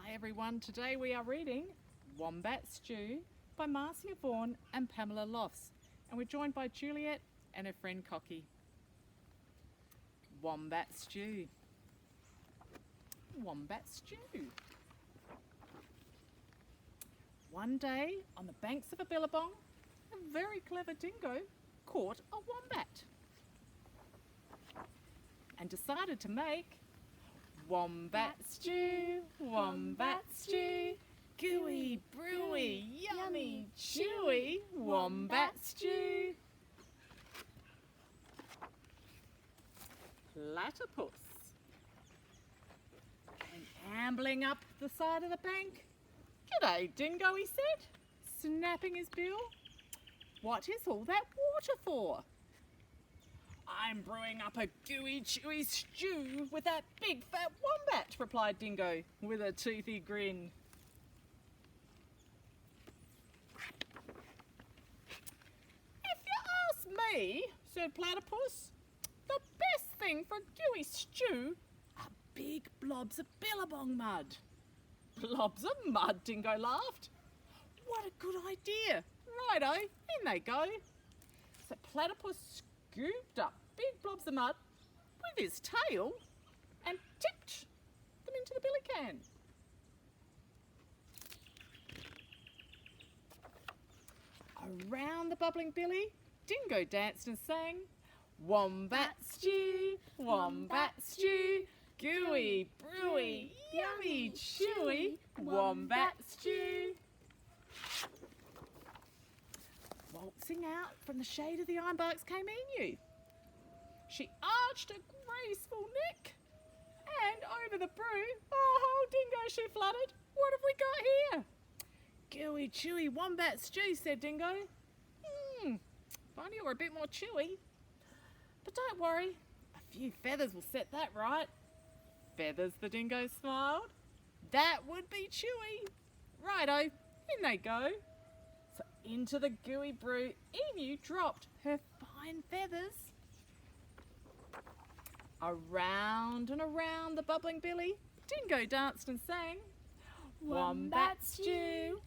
Hi everyone, today we are reading Wombat Stew by Marcia Vaughan and Pamela Lofts, and we're joined by Juliet and her friend Cocky. Wombat Stew. Wombat Stew. One day on the banks of a billabong, a very clever dingo caught a wombat and decided to make wombat stew, gooey, brewy, yummy, chewy, wombat stew. Platypus came ambling up the side of the bank. "G'day, Dingo," he said, snapping his bill. "What is all that water for?" "I'm brewing up a gooey, chewy stew with that big fat wombat," replied Dingo with a toothy grin. "If you ask me," said Platypus, "the best thing for gooey stew are big blobs of billabong mud." "Blobs of mud?" Dingo laughed. "What a good idea. Righto, in they go." So Platypus scooped up big blobs of mud with his tail and tipped them into the billy can. Around the bubbling billy, Dingo danced and sang, "Wombat stew, gooey, brewy, yummy, chewy, wombat stew." Waltzing out from the shade of the ironbarks came Emu. She arched a graceful neck, and over the brew, "Oh, Dingo," she fluttered, "what have we got here?" "Gooey, chewy wombat stew," said Dingo. If only it were a bit more chewy. But don't worry, a few feathers will set that right." "Feathers?" the Dingo smiled. "That would be chewy." Righto, in they go. So into the gooey brew, Emu dropped her fine feathers. Around and around the bubbling billy, Dingo danced and sang, "Wombat stew,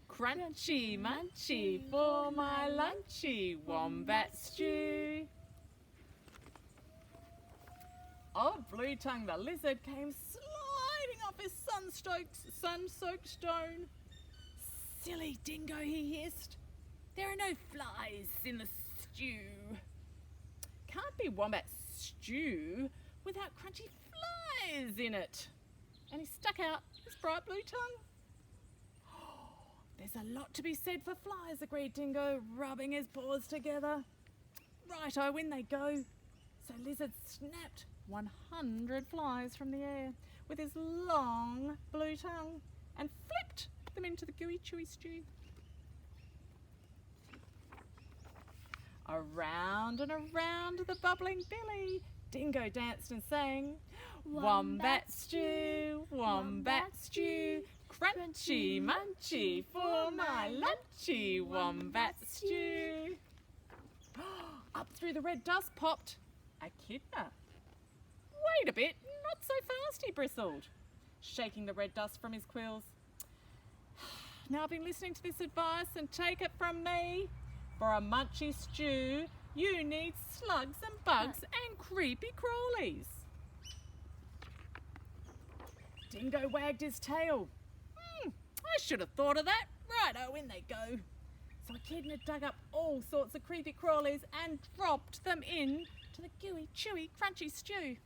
crunchy munchy for my lunchy, wombat stew." Old Blue Tongue the lizard came sliding off his sun-soaked stone. "Silly Dingo," he hissed, "there are no flies in the stew. Can't be wombat stew without crunchy flies in it." And he stuck out his bright blue tongue. "There's a lot to be said for flies," agreed Dingo, rubbing his paws together. Righto, in they go. So Lizard snapped 100 flies from the air with his long blue tongue and flipped them into the gooey chewy stew. Around and around the bubbling billy, Dingo danced and sang, "Wombat stew, crunchy munchy for my lunchy, wombat stew." Up through the red dust popped a echidna. "Wait a bit, not so fast," he bristled, shaking the red dust from his quills. "Now I've been listening to this advice, and take it from me, for a munchy stew you need slugs and bugs and creepy crawlies." Dingo wagged his tail. "I should have thought of that. Righto, in they go." So Echidna dug up all sorts of creepy crawlies and dropped them in to the gooey, chewy, crunchy stew.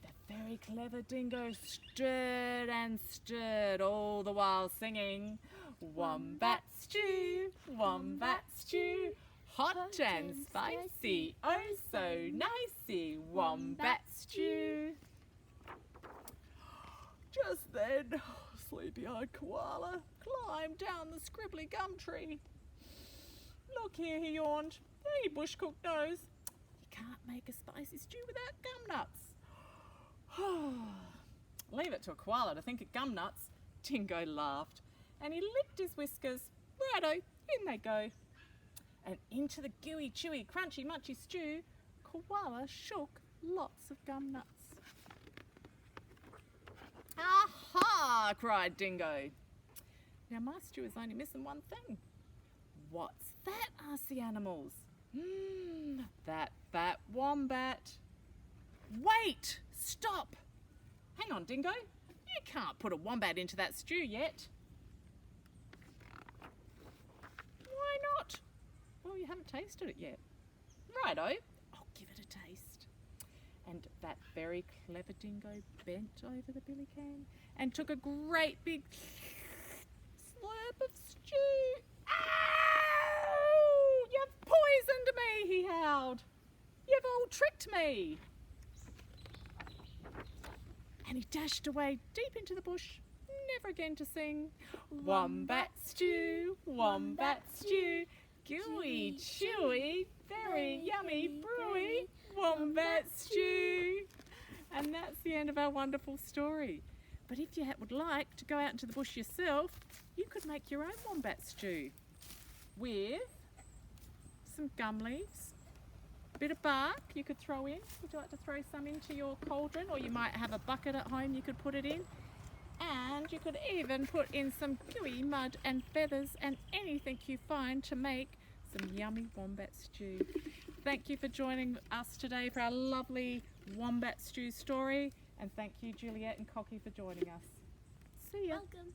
The very clever Dingo stirred and stirred, all the while singing, "Wombat stew, hot and spicy, oh so nicey, wombat stew." Just then, sleepy-eyed Koala climbed down the scribbly gum tree. "Look here," he yawned, "hey, bushcook knows, you can't make a spicy stew without gum nuts." Leave it to a koala to think of gum nuts. Dingo laughed, and he licked his whiskers. Righto, in they go. And into the gooey, chewy, crunchy, munchy stew, Koala shook lots of gum nuts. Aha! Cried Dingo. Now my stew is only missing one thing. What's that? Asked the animals. That fat wombat. Wait! Stop! Hang on, Dingo. You can't put a wombat into that stew yet. Why not? Well, you haven't tasted it yet. Righto, I'll give it a taste. And that very clever Dingo bent over the billy can and took a great big slurp of stew. Ow! You've poisoned me, he howled. You've all tricked me. And he dashed away deep into the bush, never again to sing. Wombat stew, gooey, chewy, very yummy, brewy, wombat stew. And that's the end of our wonderful story. But if you would like to go out into the bush yourself, you could make your own wombat stew with some gum leaves, a bit of bark you could throw in. Would you like to throw some into your cauldron, or you might have a bucket at home you could put it in. And you could even put in some gooey mud and feathers and anything you find to make some yummy wombat stew. Thank you for joining us today for our lovely wombat stew story. And thank you, Juliet and Cocky, for joining us. See ya. Welcome.